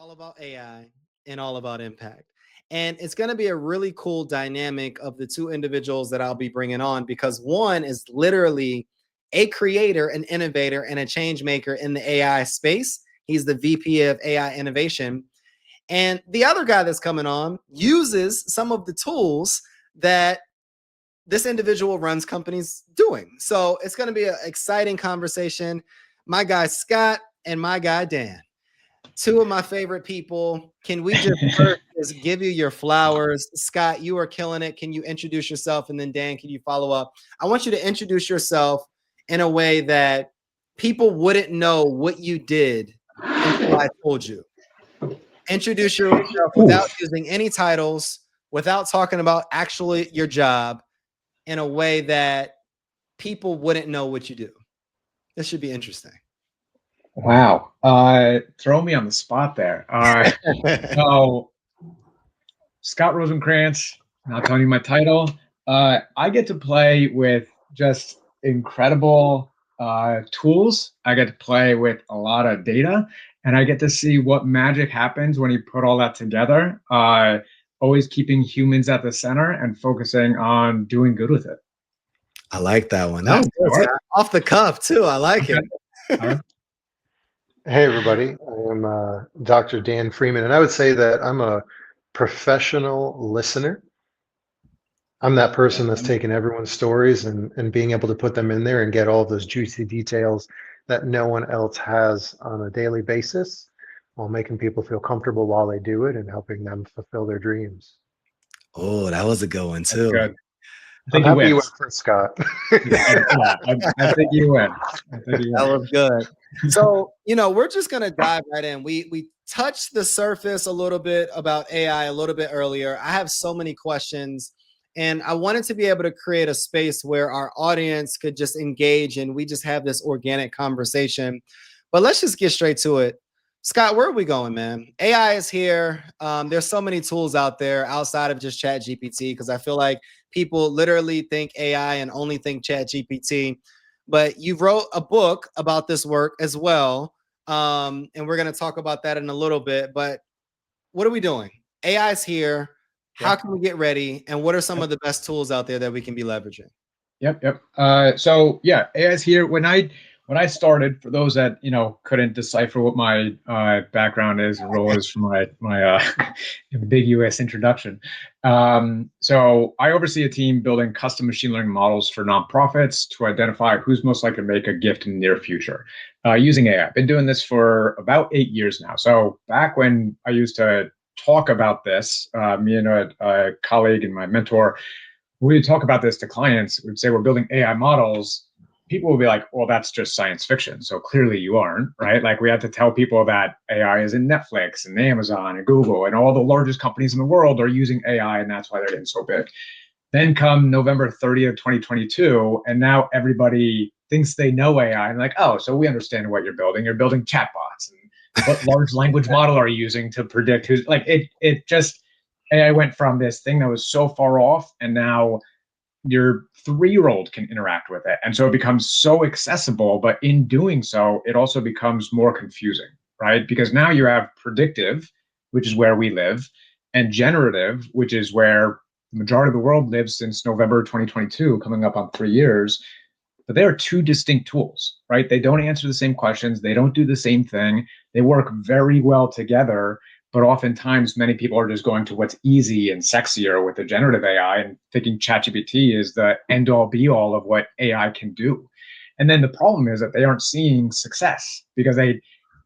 all about AI and all about impact. And it's going to be a really cool dynamic of the two individuals that I'll be bringing on because one is literally a creator, an innovator, and a change maker in the AI space. He's the VP of AI innovation. And the other guy that's coming on uses some of the tools that this individual runs companies doing. So it's going to be an exciting conversation. My guy Scott and my guy Dan, two of my favorite people. Can we just first just give you your flowers? Scott, you are killing it. Can you introduce yourself? And then Dan, can you follow up? I want you to introduce yourself in a way that people wouldn't know what you did until I told you. Introduce yourself without using any titles, without talking about actually your job in a way that people wouldn't know what you do. This should be interesting. Wow. Throw me on the spot there. So Scott Rosenkrantz, not telling you my title. I get to play with just incredible tools. I get to play with a lot of data, and I get to see what magic happens when you put all that together. Always keeping humans at the center and focusing on doing good with it. I like that one. That was good, Scott. Off the cuff too. I like it. Hey everybody, I am Dr. Dan Freeman, and I would say that I'm a professional listener. I'm that person that's taking everyone's stories and being able to put them in there and get all of those juicy details that no one else has on a daily basis, while making people feel comfortable while they do it and helping them fulfill their dreams. Oh, that was a good one too. Good. I'm happy you went first, Scott. I think you win. That was good. So, we're just going to dive right in. We touched the surface a little bit about AI a little bit earlier. I have so many questions, and I wanted to be able to create a space where our audience could just engage and we just have this organic conversation. But let's just get straight to it. Scott, where are we going, man? AI is here. There's so many tools out there outside of just ChatGPT, because I feel like people literally think AI and only think ChatGPT. But you wrote a book about this work as well. And we're going to talk about that in a little bit. But what are we doing? AI is here. How can we get ready? And what are some of the best tools out there that we can be leveraging? Yep. So yeah, AI is here. When I started, for those that couldn't decipher what my background is and role is for my ambiguous introduction, so I oversee a team building custom machine learning models for nonprofits to identify who's most likely to make a gift in the near future using AI. I've been doing this for about 8 years now. So back when I used to talk about this, me and a colleague and my mentor, we would talk about this to clients. We'd say we're building AI models. People will be like, well, that's just science fiction. So clearly you aren't, right? Like, we had to tell people that AI is in Netflix and Amazon and Google, and all the largest companies in the world are using AI, and that's why they're getting so big. Then come November 30th, 2022, and now everybody thinks they know AI. And like, oh, so we understand what you're building. You're building chatbots. And what large language model are you using to predict who's like, it just, AI went from this thing that was so far off, and now your 3-year-old can interact with it. And so it becomes so accessible, but in doing so, it also becomes more confusing, right? Because now you have predictive, which is where we live, and generative, which is where the majority of the world lives since November 2022, coming up on 3 years. But they are two distinct tools, right? They don't answer the same questions. They don't do the same thing. They work very well together. But oftentimes, many people are just going to what's easy and sexier with the generative AI and thinking ChatGPT is the end-all be-all of what AI can do. And then the problem is that they aren't seeing success because they're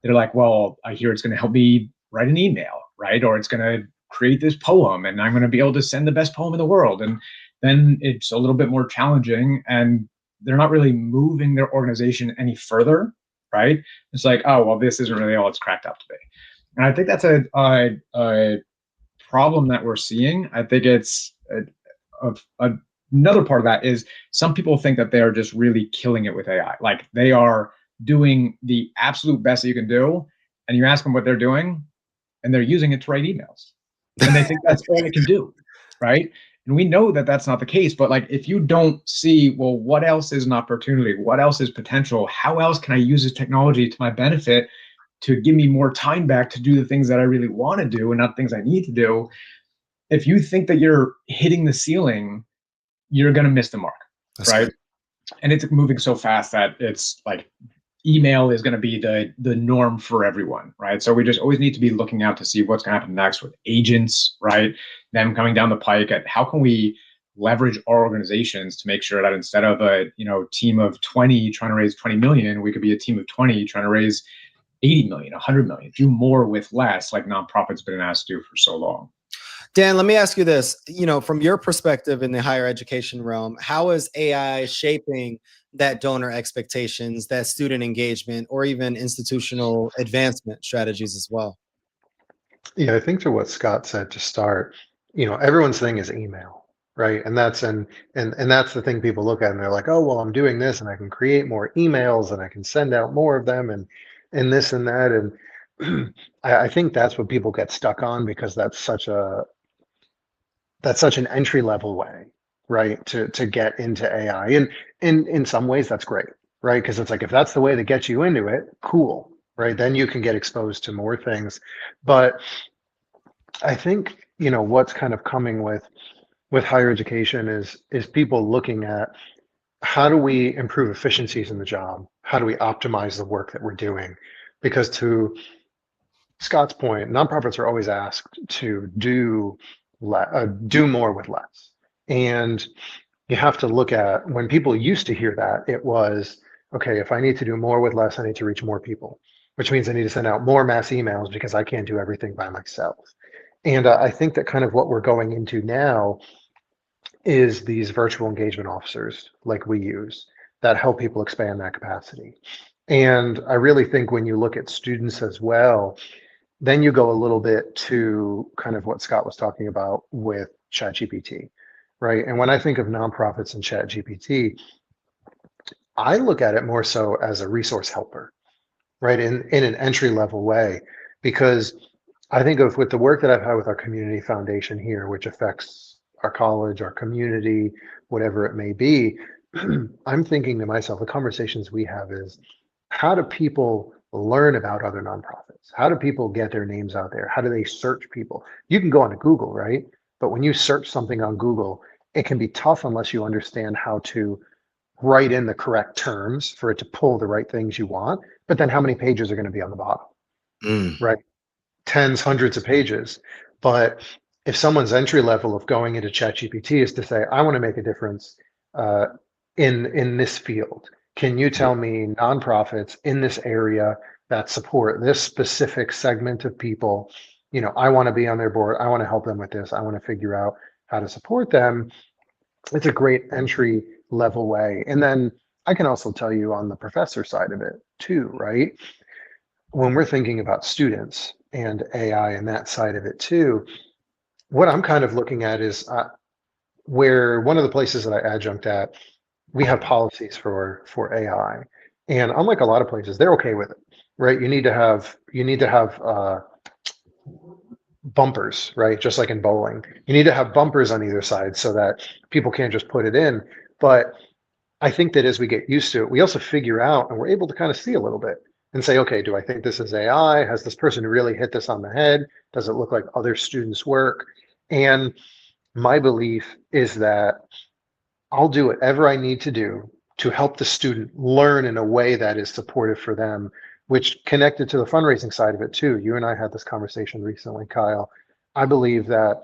like, well, I hear it's going to help me write an email, right? Or it's going to create this poem, and I'm going to be able to send the best poem in the world. And then it's a little bit more challenging, and they're not really moving their organization any further, right? It's like, oh, well, this isn't really all it's cracked up to be. And I think that's a problem that we're seeing. I think it's another part of that is some people think that they are just really killing it with AI. Like, they are doing the absolute best that you can do, and you ask them what they're doing, and they're using it to write emails. And they think that's all it can do, right? And we know that that's not the case. But like, if you don't see, well, what else is an opportunity? What else is potential? How else can I use this technology to my benefit? to give me more time back to do the things that I really want to do and not things I need to do. If you think that you're hitting the ceiling, you're going to miss the mark, That's right? great. And it's moving so fast that it's like email is going to be the norm for everyone, right? So we just always need to be looking out to see what's going to happen next with agents, right? Them coming down the pike at how can we leverage our organizations to make sure that instead of a team of 20 trying to raise 20 million, we could be a team of 20 trying to raise 80 million, 100 million, do more with less, like nonprofits been asked to do for so long. Dan, let me ask you this, from your perspective in the higher education realm, how is AI shaping that donor expectations, that student engagement, or even institutional advancement strategies as well? Yeah, I think to what Scott said to start, everyone's thing is email, right? And that's the thing people look at and they're like, oh, well, I'm doing this and I can create more emails and I can send out more of them and this and that. And I think that's what people get stuck on because that's such an entry level way, right, to get into AI. And in some ways that's great, right? Because it's like if that's the way that gets you into it, cool, right? Then you can get exposed to more things. But I think, what's kind of coming with higher education is people looking at how do we improve efficiencies in the job? How do we optimize the work that we're doing? Because to Scott's point, nonprofits are always asked to do more with less. And you have to look at when people used to hear that, it was, okay, if I need to do more with less, I need to reach more people, which means I need to send out more mass emails because I can't do everything by myself. And I think that kind of what we're going into now is these virtual engagement officers like we use that help people expand that capacity. And I really think when you look at students as well, then you go a little bit to kind of what Scott was talking about with ChatGPT, right? And when I think of nonprofits and ChatGPT, I look at it more so as a resource helper, right? In an entry level way, because I think of with the work that I've had with our community foundation here, which affects our college, our community, whatever it may be, I'm thinking to myself, the conversations we have is how do people learn about other nonprofits? How do people get their names out there? How do they search people? You can go onto Google, right? But when you search something on Google, it can be tough unless you understand how to write in the correct terms for it to pull the right things you want. But then how many pages are going to be on the bottom, right? Tens, hundreds of pages. But if someone's entry level of going into ChatGPT is to say, I want to make a difference uh, in this field, can you tell me nonprofits in this area that support this specific segment of people? I want to be on their board. I want to help them with this. I want to figure out how to support them. It's a great entry level way. And then I can also tell you on the professor side of it too, right? When we're thinking about students and AI and that side of it too, what I'm kind of looking at is where one of the places that I adjunct at, we have policies for AI, and unlike a lot of places, they're okay with it, right? You need to have bumpers, right? Just like in bowling, you need to have bumpers on either side so that people can't just put it in. But I think that as we get used to it, we also figure out and we're able to kind of see a little bit and say, okay, do I think this is AI? Has this person really hit this on the head? Does it look like other students' work? And my belief is that I'll do whatever I need to do to help the student learn in a way that is supportive for them, which connected to the fundraising side of it too. You and I had this conversation recently, Kyle. I believe that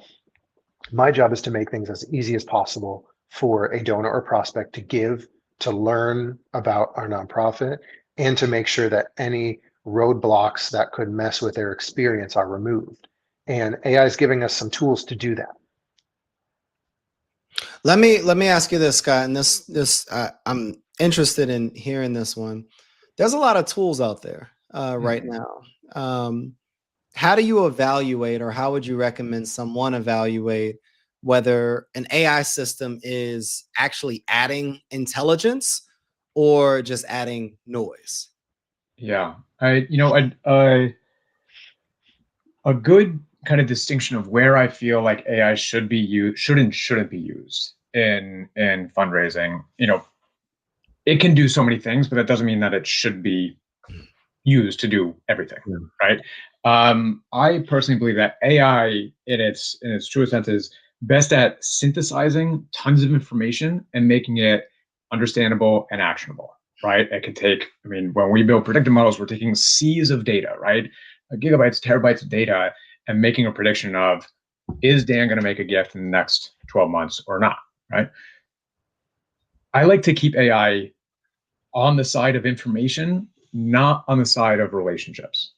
my job is to make things as easy as possible for a donor or prospect to give, to learn about our nonprofit, and to make sure that any roadblocks that could mess with their experience are removed. And AI is giving us some tools to do that. Let me ask you this, Scott, and this I'm interested in hearing this one. There's a lot of tools out there right now. How do you evaluate, or how would you recommend someone evaluate whether an AI system is actually adding intelligence or just adding noise? Yeah, a good kind of distinction of where I feel like AI should be used, shouldn't be used in fundraising. It can do so many things, but that doesn't mean that it should be use to do everything, Yeah. right? I personally believe that AI, in its truest sense, is best at synthesizing tons of information and making it understandable and actionable, right? It could take, I mean, when we build predictive models, we're taking seas of data, right? Gigabytes, terabytes of data, and making a prediction of, is Dan going to make a gift in the next 12 months or not, right? I like to keep AI on the side of information, not on the side of relationships,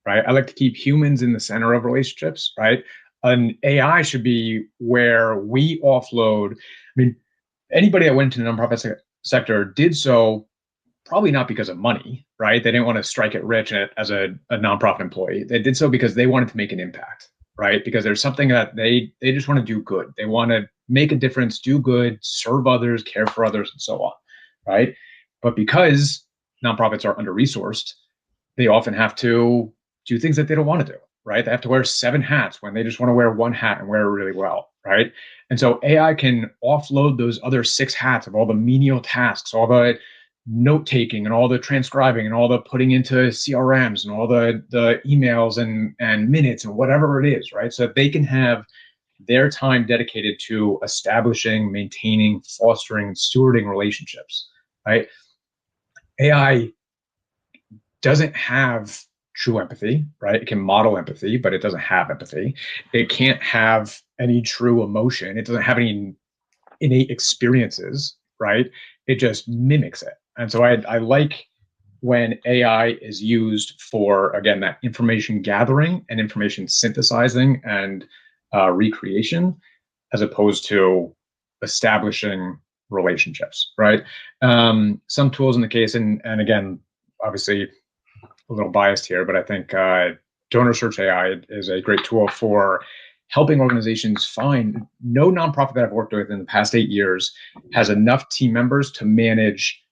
right? I like to keep humans in the center of relationships, right? An AI should be where we offload. I mean, anybody that went into the nonprofit sector did so probably not because of money, right? They didn't want to strike it rich as a nonprofit employee. They did so because they wanted to make an impact, right? Because there's something that they just want to do good. They want to make a difference, do good, serve others, care for others, and so on, right? But because nonprofits are under resourced, they often have to do things that they don't want to do, right? They have to wear 7 hats when they just want to wear 1 hat and wear it really well, right? And so AI can offload those other 6 hats of all the menial tasks, all the note taking and all the transcribing and all the putting into CRMs and all the emails and minutes and whatever it is, right? So that they can have their time dedicated to establishing, maintaining, fostering, stewarding relationships, right? AI doesn't have true empathy, right? It can model empathy, but it doesn't have empathy. It can't have any true emotion. It doesn't have any innate experiences, right? It just mimics it. And so I like when AI is used for, again, that information gathering and information synthesizing and recreation, as opposed to establishing relationships, right? Some tools in the case, and again, obviously a little biased here, but I think Donor Search AI is a great tool for helping organizations find. No nonprofit that I've worked with in the past 8 years has enough team members to manage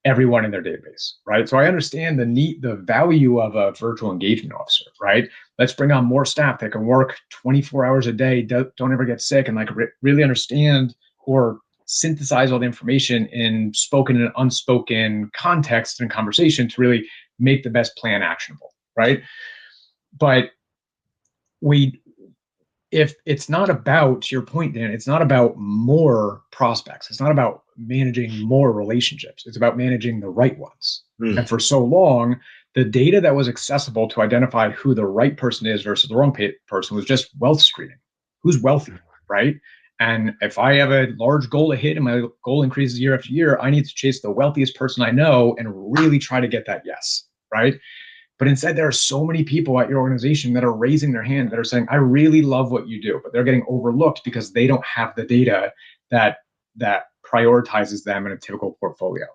everyone in their database, right? So I understand the value of a virtual engagement officer, right? Let's bring on more staff that can work 24 hours a day, don't ever get sick, and like really understand or synthesize all the information in spoken and unspoken context and conversation to really make the best plan actionable, right? But if it's not about, to your point, Dan, it's not about more prospects. It's not about managing more relationships. It's about managing the right ones. And for so long, the data that was accessible to identify who the right person is versus the wrong person was just wealth screening. Who's wealthy, right? And if I have a large goal to hit and my goal increases year after year, I need to chase the wealthiest person I know and really try to get that yes, right? But instead, there are so many people at your organization that are raising their hand that are saying, I really love what you do, but they're getting overlooked because they don't have the data that prioritizes them in a typical portfolio.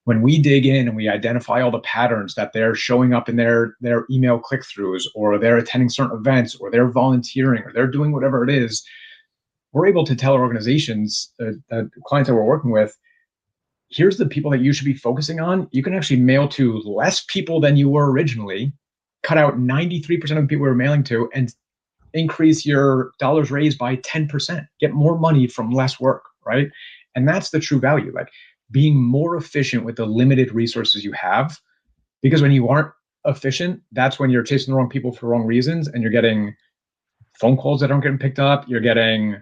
When we dig in and we identify all the patterns that they're showing up in their email click-throughs, or they're attending certain events, or they're volunteering, or they're doing whatever it is, we're able to tell our organizations, the clients that we're working with, here's the people that you should be focusing on. You can actually mail to less people than you were originally, cut out 93% of the people we were mailing to, and increase your dollars raised by 10%. Get more money from less work, right? And that's the true value, like being more efficient with the limited resources you have. Because when you aren't efficient, that's when you're chasing the wrong people for the wrong reasons, and you're getting phone calls that aren't getting picked up. You're getting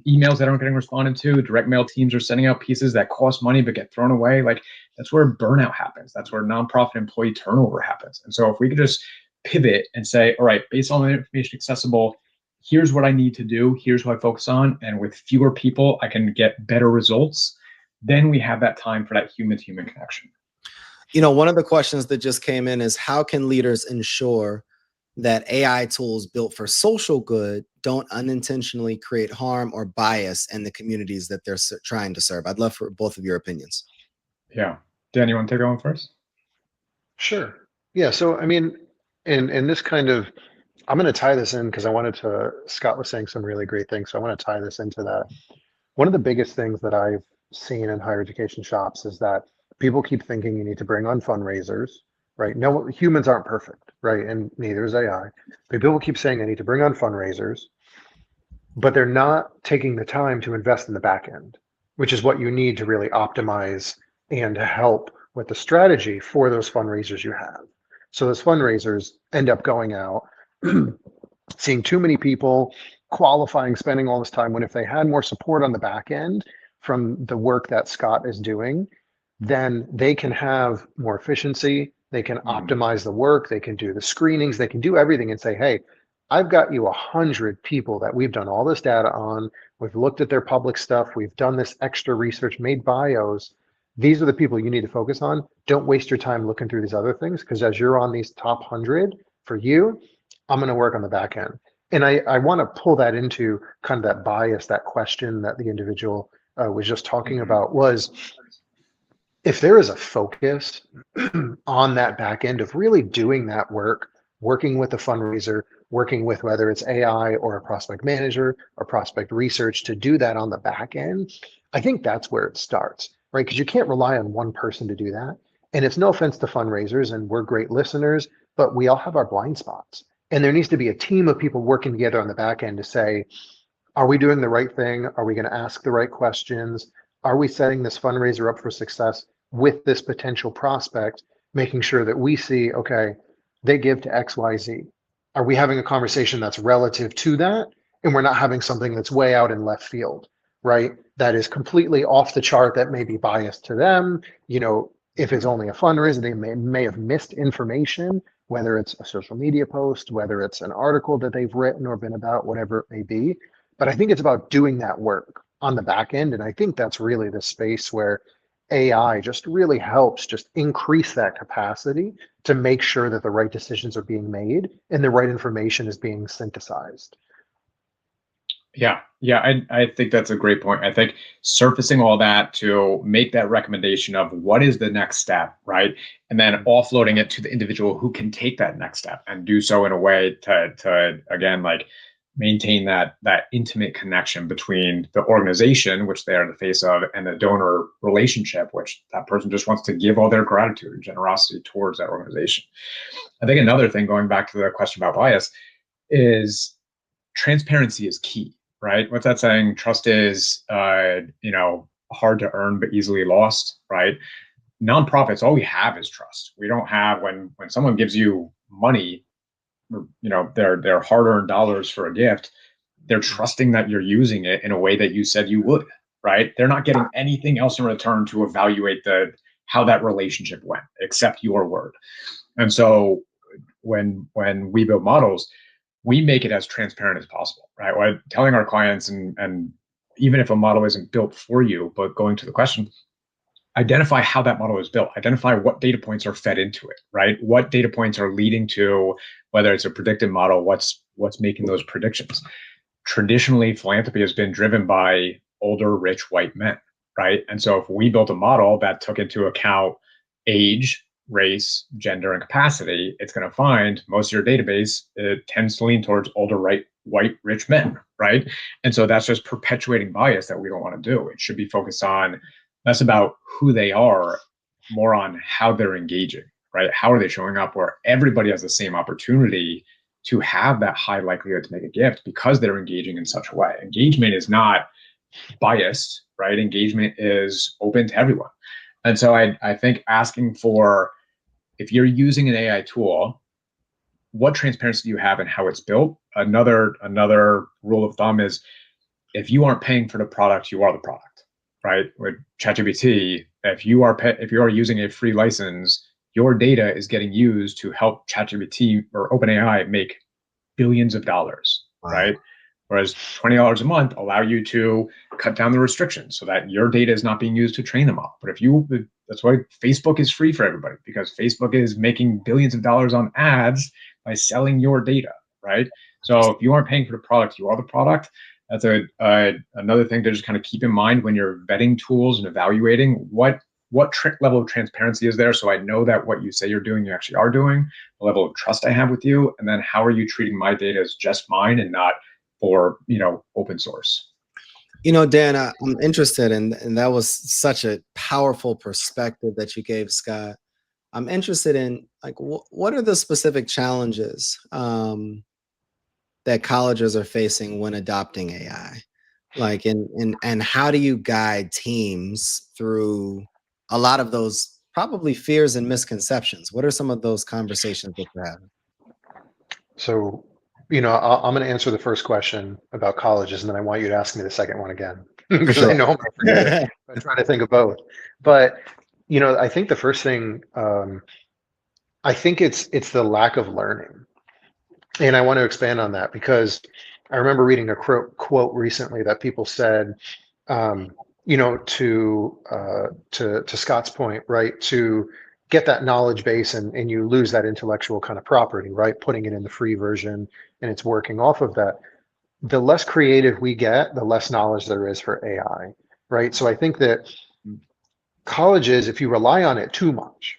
emails that aren't getting responded to. Direct mail teams are sending out pieces that cost money but get thrown away. Like, that's where burnout happens. That's where nonprofit employee turnover happens. And so if we could just pivot and say, all right, based on the information accessible, here's what I need to do. Here's what I focus on. And with fewer people, I can get better results. Then we have that time for that human-to-human connection. You know, one of the questions that just came in is, how can leaders ensure that AI tools built for social good don't unintentionally create harm or bias in the communities that they're trying to serve? I'd love for both of your opinions. Yeah. Dan, you want to take that one first? Sure. Yeah. So, I mean, and this kind of, I'm going to tie this in because Scott was saying some really great things. So I want to tie this into that. One of the biggest things that I've seen in higher education shops is that people keep thinking you need to bring on fundraisers, right? No, humans aren't perfect, right? And neither is AI. But people keep saying they need to bring on fundraisers, but they're not taking the time to invest in the back end, which is what you need to really optimize and help with the strategy for those fundraisers you have. So those fundraisers end up going out, seeing too many people, qualifying, spending all this time, when if they had more support on the back end from the work that Scott is doing, then they can have more efficiency. They can optimize the work. They can do the screenings. They can do everything and say, hey, I've got you 100 people that we've done all this data on. We've looked at their public stuff. We've done this extra research, made bios. These are the people you need to focus on. Don't waste your time looking through these other things, because as you're on these top 100 for you, I'm going to work on the back end. And I want to pull that into kind of that bias, that question that the individual was just talking about, was if there is a focus on that back end of really doing that work, working with a fundraiser, working with whether it's AI or a prospect manager or prospect research to do that on the back end, I think that's where it starts, right? Because you can't rely on one person to do that. And it's no offense to fundraisers, and we're great listeners, but we all have our blind spots. And there needs to be a team of people working together on the back end to say, are we doing the right thing? Are we going to ask the right questions? Are we setting this fundraiser up for success with this potential prospect, making sure that we see, okay, they give to XYZ. Are we having a conversation that's relative to that? And we're not having something that's way out in left field, right? That is completely off the chart, that may be biased to them. You know, if it's only a fundraiser, they may have missed information, whether it's a social media post, whether it's an article that they've written or been about, whatever it may be. But I think it's about doing that work on the back end. And I think that's really the space where AI just really helps just increase that capacity to make sure that the right decisions are being made and the right information is being synthesized. Yeah, I think that's a great point. I think surfacing all that to make that recommendation of what is the next step, right? And then offloading it to the individual who can take that next step and do so in a way to again, like, maintain that intimate connection between the organization, which they are the face of, and the donor relationship, which that person just wants to give all their gratitude and generosity towards that organization. I think another thing, going back to the question about bias, is transparency is key, right? What's that saying? Trust is, hard to earn but easily lost, right? Nonprofits, all we have is trust. We don't have, when someone gives you money, their hard-earned dollars for a gift, they're trusting that you're using it in a way that you said you would, right? They're not getting anything else in return to evaluate how that relationship went, except your word. And so when we build models, we make it as transparent as possible, right? We're telling our clients, and even if a model isn't built for you, but going to the question, identify how that model is built, identify what data points are fed into it, right? What data points are leading to, whether it's a predictive model, what's making those predictions. Traditionally, philanthropy has been driven by older, rich white men, right? And so if we built a model that took into account age, race, gender, and capacity, it's going to find most of your database, it tends to lean towards older, white, rich men, right? And so that's just perpetuating bias that we don't want to do. It should be focused on less about who they are, more on how they're engaging, right? How are they showing up, where everybody has the same opportunity to have that high likelihood to make a gift because they're engaging in such a way. Engagement is not biased, right? Engagement is open to everyone. And so I think asking for, if you're using an AI tool, what transparency do you have in how it's built? Another rule of thumb is, if you aren't paying for the product, you are the product, right? With ChatGPT, if you are using a free license, your data is getting used to help ChatGPT or OpenAI make billions of dollars, wow, right? Whereas $20 a month allow you to cut down the restrictions so that your data is not being used to train them all. But that's why Facebook is free for everybody, because Facebook is making billions of dollars on ads by selling your data, right? So if you aren't paying for the product, you are the product. That's another thing to just kind of keep in mind when you're vetting tools and evaluating what level of transparency is there, so I know that what you say you're doing, you actually are doing, the level of trust I have with you, and then how are you treating my data as just mine and not for open source. Dan, I'm interested in, and that was such a powerful perspective that you gave, Scott. I'm interested in, like, what are the specific challenges that colleges are facing when adopting AI? Like, and how do you guide teams through a lot of those probably fears and misconceptions. What are some of those conversations that you're having? So, I'm going to answer the first question about colleges, and then I want you to ask me the second one again because I Sure. know I'm going to forget it. I'm trying to think of both. But, I think the first thing, I think it's the lack of learning. And I want to expand on that because I remember reading a quote recently that people said, to Scott's point, right? To get that knowledge base and you lose that intellectual kind of property, right? Putting it in the free version and it's working off of that. The less creative we get, the less knowledge there is for AI, right? So I think that colleges, if you rely on it too much,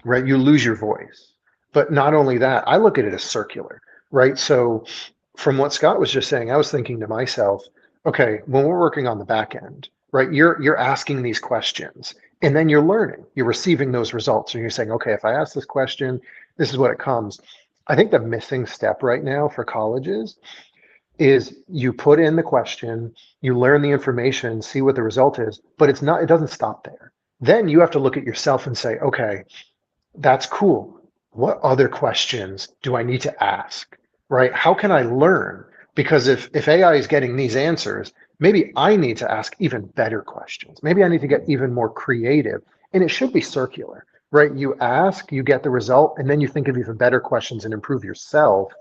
right, you lose your voice. But not only that, I look at it as circular, right? So from what Scott was just saying, I was thinking to myself, okay, when we're working on the back end, right, you're asking these questions and then you're learning, you're receiving those results and you're saying, okay, if I ask this question, this is what it comes. I think the missing step right now for colleges is you put in the question, you learn the information, see what the result is, but it doesn't stop there. Then you have to look at yourself and say, okay, that's cool. What other questions do I need to ask? Right? How can I learn? Because if AI is getting these answers, maybe I need to ask even better questions. Maybe I need to get even more creative. And it should be circular, right? You ask, you get the result, and then you think of even better questions and improve yourself.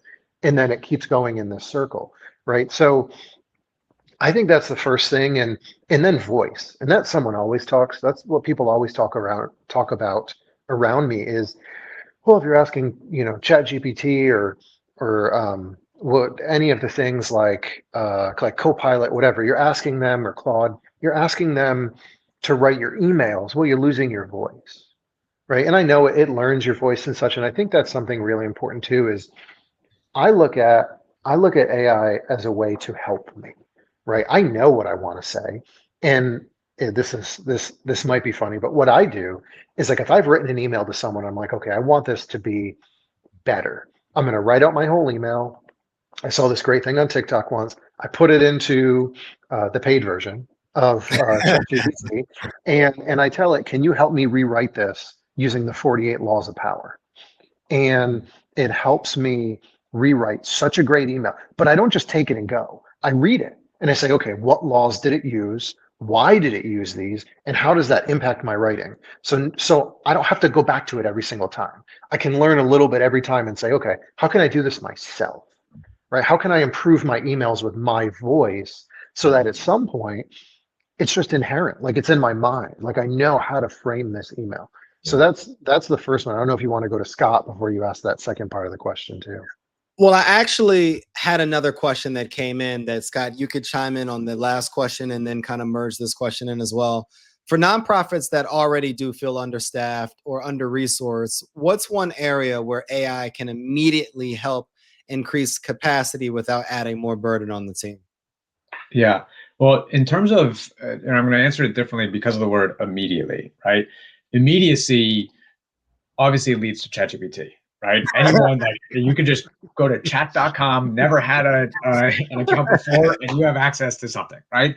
And then it keeps going in this circle, right? So I think that's the first thing. And then voice. And that's someone always talks. That's what people always talk about around me is, well, if you're asking, Chat GPT or what any of the things like Copilot, whatever, you're asking them or Claude, you're asking them to write your emails. Well, you're losing your voice, right? And I know it learns your voice and such, and I think that's something really important too. Is I look at AI as a way to help me, right? I know what I want to say, and this might be funny, but what I do is like if I've written an email to someone, I'm like, okay, I want this to be better. I'm going to write out my whole email. I saw this great thing on TikTok once. I put it into the paid version of ChatGPT, and I tell it, can you help me rewrite this using the 48 laws of power? And it helps me rewrite such a great email. But I don't just take it and go. I read it and I say, okay, what laws did it use? Why did it use these? And how does that impact my writing? So I don't have to go back to it every single time. I can learn a little bit every time and say, okay, how can I do this myself? Right? How can I improve my emails with my voice so that at some point it's just inherent, like it's in my mind, like I know how to frame this email. So that's the first one. I don't know if you want to go to Scott before you ask that second part of the question too. Well, I actually had another question that came in that, Scott, you could chime in on the last question and then kind of merge this question in as well. For nonprofits that already do feel understaffed or under-resourced, what's one area where AI can immediately help increase capacity without adding more burden on the team? Yeah. Well, in terms of, and I'm going to answer it differently because of the word immediately, right? Immediacy obviously leads to ChatGPT, right? Anyone like you can just go to chat.com, never had an account before, and you have access to something, right?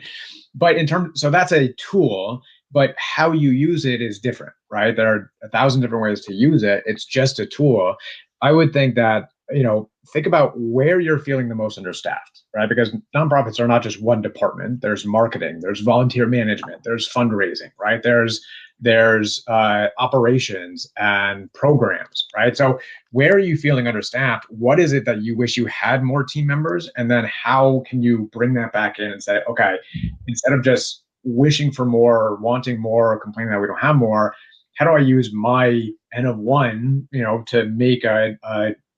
But so that's a tool, but how you use it is different, right? There are 1,000 different ways to use it. It's just a tool. I would think that, think about where you're feeling the most understaffed, right? Because nonprofits are not just one department. There's marketing, there's volunteer management, there's fundraising, right? There's operations and programs, right? So where are you feeling understaffed? What is it that you wish you had more team members? And then how can you bring that back in and say, okay, instead of just wishing for more or wanting more or complaining that we don't have more, how do I use my N of 1, to make a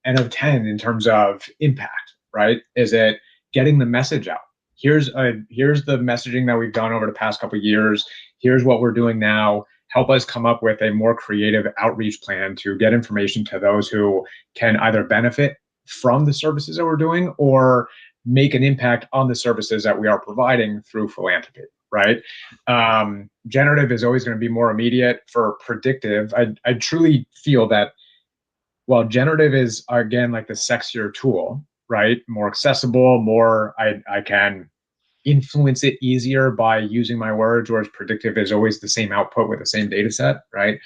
N of 10 in terms of impact, right? Is it getting the message out? Here's the messaging that we've done over the past couple of years. Here's what we're doing now. Help us come up with a more creative outreach plan to get information to those who can either benefit from the services that we're doing or make an impact on the services that we are providing through philanthropy, right? Generative is always going to be more immediate. For predictive, I truly feel that while generative is, again, like the sexier tool, right? More accessible, more I can influence it easier by using my words, whereas predictive is always the same output with the same data set, right?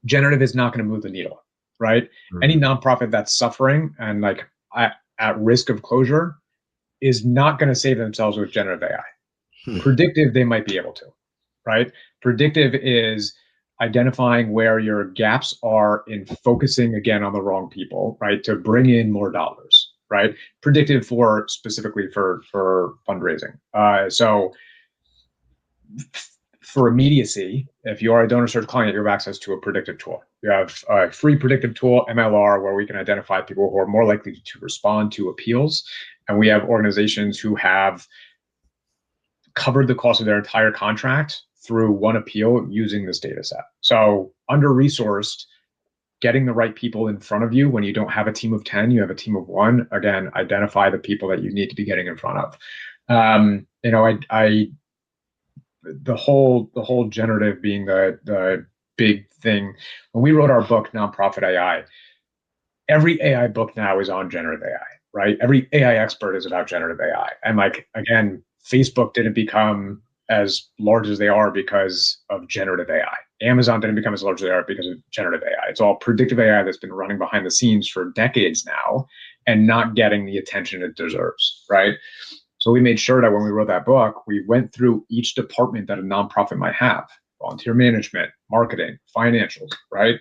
Generative is not going to move the needle, right? Any nonprofit that's suffering and like at risk of closure is not going to save themselves with generative AI. Predictive, they might be able to, right? Predictive is identifying where your gaps are in focusing again on the wrong people, right? To bring in more dollars, right? Predictive for specifically for fundraising. So for immediacy, if you are a donor search client, you have access to a predictive tool. You have a free predictive tool, MLR, where we can identify people who are more likely to respond to appeals. And we have organizations who have covered the cost of their entire contract through one appeal using this data set. So under-resourced, getting the right people in front of you when you don't have a team of 10, you have a team of 1. Again, identify the people that you need to be getting in front of. The whole generative being the big thing. When we wrote our book, Nonprofit AI, every AI book now is on generative AI, right? Every AI expert is about generative AI. And like, again, Facebook didn't become as large as they are because of generative AI. Amazon didn't become as large as they are because of generative AI. It's all predictive AI that's been running behind the scenes for decades now and not getting the attention it deserves, right? So we made sure that when we wrote that book, we went through each department that a nonprofit might have: volunteer management, marketing, financials, right?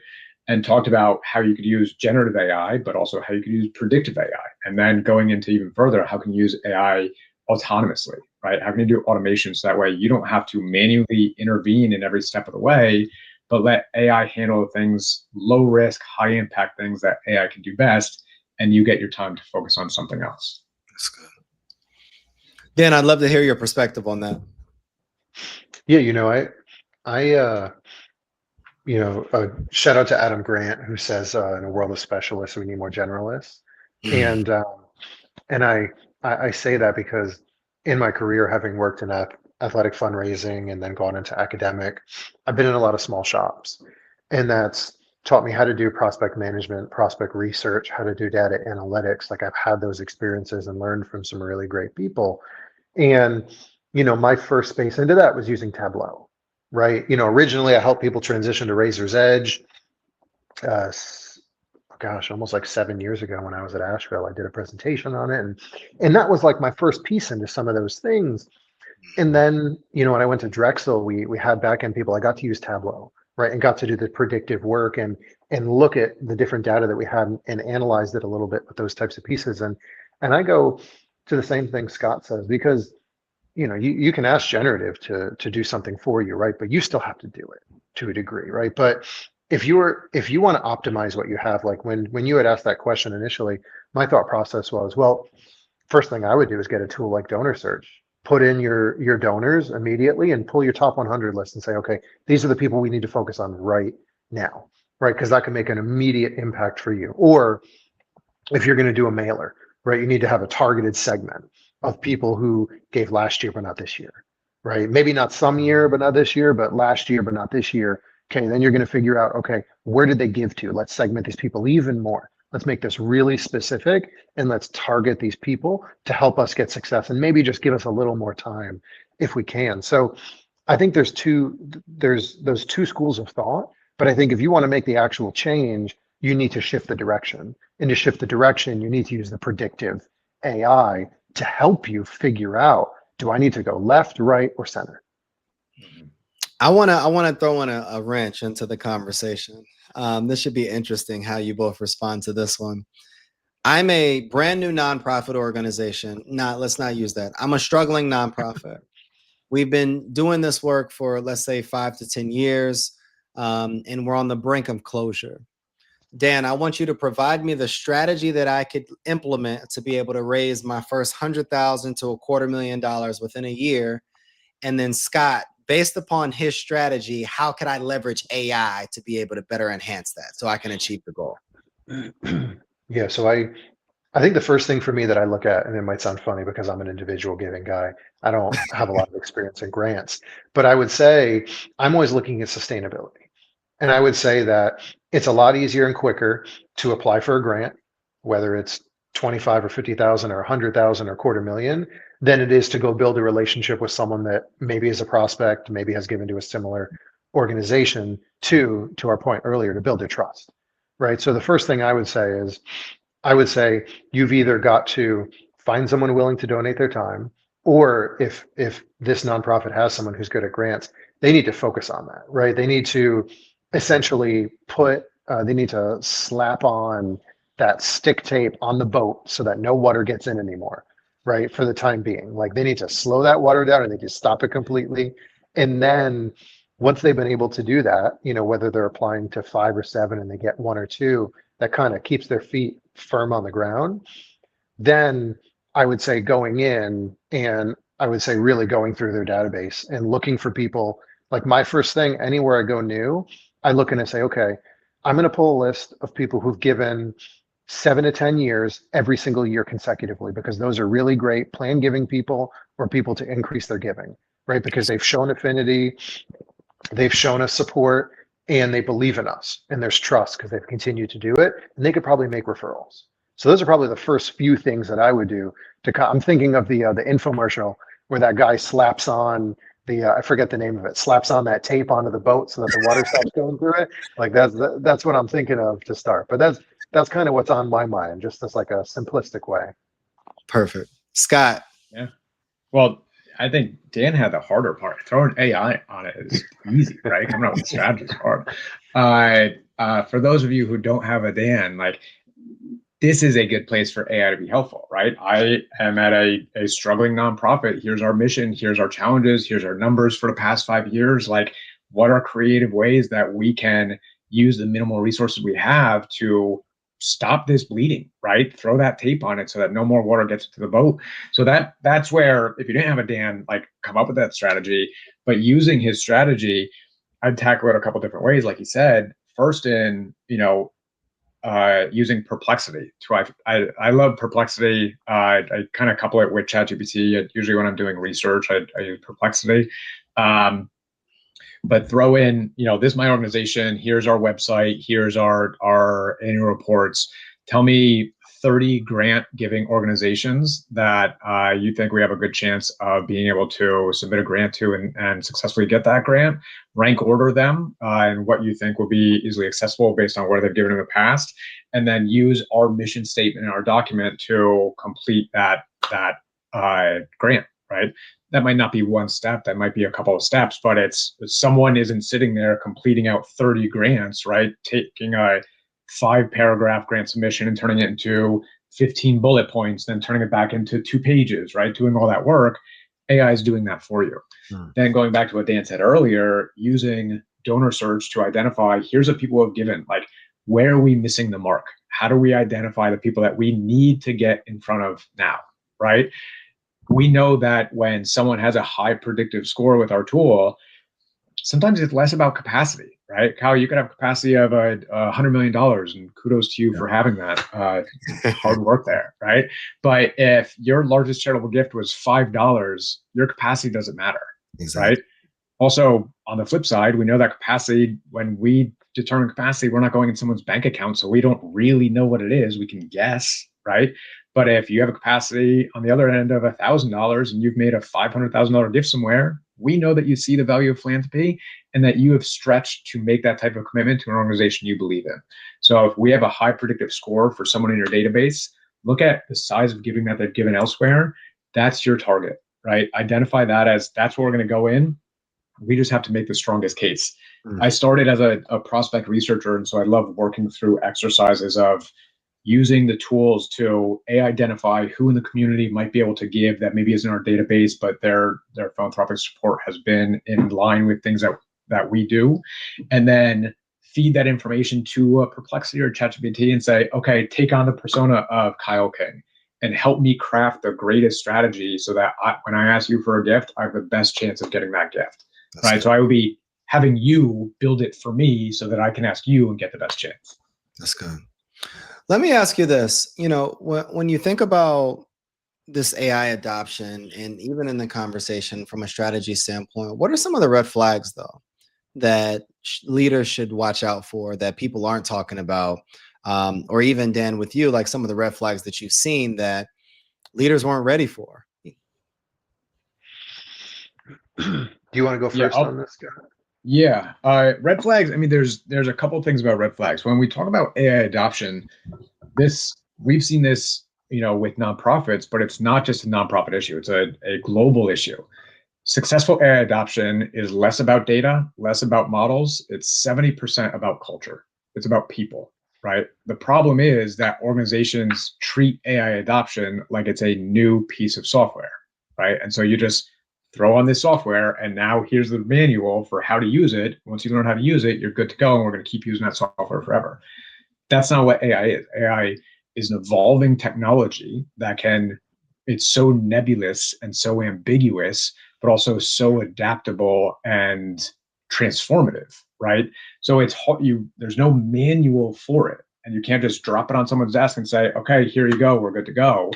And talked about how you could use generative AI, but also how you could use predictive AI. And then going into even further, how can you use AI autonomously, right? How can you do automation so that way you don't have to manually intervene in every step of the way, but let AI handle things, low risk, high impact things that AI can do best, and you get your time to focus on something else. That's good. Dan, I'd love to hear your perspective on that. Yeah, shout out to Adam Grant, who says in a world of specialists, we need more generalists. And I say that because in my career, having worked in athletic fundraising and then gone into academic, I've been in a lot of small shops, and that's taught me how to do prospect management, prospect research, how to do data analytics. Like, I've had those experiences and learned from some really great people. And, my first space into that was using Tableau, right? Originally I helped people transition to Razor's Edge. Almost like 7 years ago when I was at Asheville, I did a presentation on it. And that was like my first piece into some of those things. And then, when I went to Drexel, we had back-end people. I got to use Tableau, right? And got to do the predictive work and look at the different data that we had and analyzed it a little bit with those types of pieces. And I go to the same thing Scott says, because, you can ask generative to do something for you, right? But you still have to do it to a degree, right? But if you want to optimize what you have, like when you had asked that question initially, my thought process was, well, first thing I would do is get a tool like Donor Search, put in your donors immediately and pull your top 100 list and say, okay, these are the people we need to focus on right now, right? Because that can make an immediate impact for you. Or if you're going to do a mailer, right, you need to have a targeted segment of people who gave last year but not this year, right? Maybe not some year but not this year, but last year but not this year. Okay, then you're going to figure out, okay, where did they give to? Let's segment these people even more. Let's make this really specific, and let's target these people to help us get success, and maybe just give us a little more time if we can. So I think there's those two schools of thought, but I think if you want to make the actual change, you need to shift the direction. And to shift the direction, you need to use the predictive AI to help you figure out, do I need to go left, right, or center? I want to throw in a wrench into the conversation. This should be interesting how you both respond to this one. I'm a brand new nonprofit organization. Let's not use that. I'm a struggling nonprofit. We've been doing this work for, let's say, 5 to 10 years, and we're on the brink of closure. Dan, I want you to provide me the strategy that I could implement to be able to raise my first $100,000 to $250,000 within a year. And then Scott, based upon his strategy, how could I leverage AI to be able to better enhance that so I can achieve the goal? Yeah, so I think the first thing for me that I look at, and it might sound funny because I'm an individual giving guy, I don't have a lot of experience in grants, but I would say I'm always looking at sustainability. And I would say that it's a lot easier and quicker to apply for a grant, whether it's 25 or 50,000 or 100,000 or quarter million than it is to go build a relationship with someone that maybe is a prospect, maybe has given to a similar organization, to our point earlier, to build their trust, right? So the first thing I would say is, I would say you've either got to find someone willing to donate their time, or if this nonprofit has someone who's good at grants, they need to focus on that, right? They need to essentially they need to slap on that stick tape on the boat so that no water gets in anymore, right? For the time being, like they need to slow that water down, and they just stop it completely. And then once they've been able to do that, whether they're applying to 5 or 7 and they get 1 or 2, that kind of keeps their feet firm on the ground, then I would say going in, and I would say really going through their database and looking for people. Like my first thing, anywhere I go new, I look in and say, okay, I'm going to pull a list of people who've given 7 to 10 years every single year consecutively, because those are really great plan giving people, or people to increase their giving, right? Because they've shown affinity, they've shown us support, and they believe in us, and there's trust because they've continued to do it, and they could probably make referrals. So those are probably the first few things that I would do I'm thinking of the infomercial where that guy slaps on I forget the name of it, slaps on that tape onto the boat so that the water stops going through it. Like that's what I'm thinking of to start. But that's kind of what's on my mind, just as like a simplistic way. Perfect. Scott. Yeah. Well, I think Dan had the harder part. Throwing AI on it is easy, right? Coming up with strategy is hard. For those of you who don't have a Dan, like, this is a good place for AI to be helpful, right? I am at a struggling nonprofit. Here's our mission. Here's our challenges. Here's our numbers for the past 5 years. Like, what are creative ways that we can use the minimal resources we have to stop this bleeding, right? Throw that tape on it so that no more water gets to the boat. So that's where, if you didn't have a Dan, like, come up with that strategy. But using his strategy, I'd tackle it a couple different ways. Like he said, first in, using Perplexity. I love Perplexity. I kind of couple it with ChatGPT. Usually when I'm doing research, I use Perplexity. But throw in, this is my organization. Here's our website. Here's our annual reports. Tell me 30 grant giving organizations that you think we have a good chance of being able to submit a grant to and successfully get that grant. Rank order them and what you think will be easily accessible based on where they've given in the past, and then use our mission statement in our document to complete that grant, right? That might not be one step, that might be a couple of steps, but it's someone isn't sitting there completing out 30 grants, right? Taking a 5-paragraph grant submission and turning it into 15 bullet points, then turning it back into 2 pages, right? Doing all that work. AI is doing that for you. Then going back to what Dan said earlier, using donor search to identify, here's what people have given, like, where are we missing the mark? How do we identify the people that we need to get in front of now, right? We know that when someone has a high predictive score with our tool, sometimes it's less about capacity, right? Kyle, you could have capacity of $100 million, and kudos to you for having that. Hard work there, right? But if your largest charitable gift was $5, your capacity doesn't matter, right? Also, on the flip side, we know that capacity, when we determine capacity, we're not going in someone's bank account, so we don't really know what it is. We can guess, right? But if you have a capacity on the other end of $1,000 and you've made a $500,000 gift somewhere, we know that you see the value of philanthropy and that you have stretched to make that type of commitment to an organization you believe in. So if we have a high predictive score for someone in your database, look at the size of giving that they've given elsewhere. That's your target, right? Identify that as that's where we're going to go in. We just have to make the strongest case. I started as a prospect researcher, and so I love working through exercises of using the tools to identify who in the community might be able to give that maybe isn't in our database, but their philanthropic support has been in line with things that we do, and then feed that information to a Perplexity or ChatGPT and say, okay, take on the persona of Kyle King and help me craft the greatest strategy so that when I ask you for a gift, I have the best chance of getting that gift. That's right. Good. So I would be having you build it for me so that I can ask you and get the best chance. That's good. Let me ask you this, when you think about this AI adoption, and even in the conversation from a strategy standpoint, what are some of the red flags, though, that leaders should watch out for that people aren't talking about or even Dan with you, like some of the red flags that you've seen that leaders weren't ready for? Do you want to go first on this, Scott? Yeah. Red flags. I mean, there's a couple of things about red flags. When we talk about AI adoption, we've seen this, with nonprofits, but it's not just a nonprofit issue. It's a global issue. Successful AI adoption is less about data, less about models. It's 70% about culture. It's about people, right? The problem is that organizations treat AI adoption like it's a new piece of software, right? And so you just throw on this software, and now here's the manual for how to use it. Once you learn how to use it, you're good to go, and we're going to keep using that software forever. That's not what AI is. AI is an evolving technology it's so nebulous and so ambiguous, but also so adaptable and transformative, right? So there's no manual for it, and you can't just drop it on someone's desk and say, okay, here you go, we're good to go.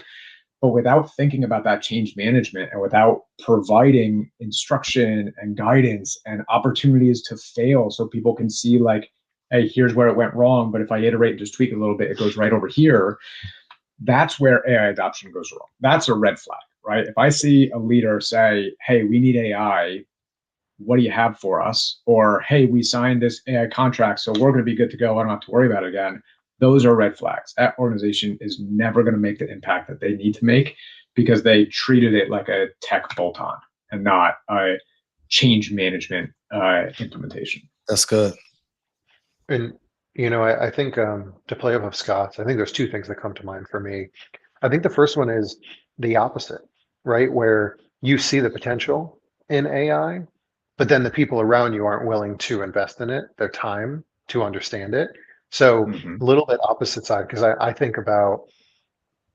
But without thinking about that change management and without providing instruction and guidance and opportunities to fail so people can see, like, hey, here's where it went wrong, but if I iterate and just tweak it a little bit, it goes right over here. That's where AI adoption goes wrong. That's a red flag, right? If I see a leader say, hey, we need AI, what do you have for us? Or, hey, we signed this AI contract, so we're going to be good to go. I don't have to worry about it again. Those are red flags. That organization is never going to make the impact that they need to make because they treated it like a tech bolt-on and not a change management implementation. That's good. And, I think to play off of Scott's, I think there's two things that come to mind for me. I think the first one is the opposite, right? Where you see the potential in AI, but then the people around you aren't willing to invest in it, their time to understand it. So a little bit opposite side, because I think about,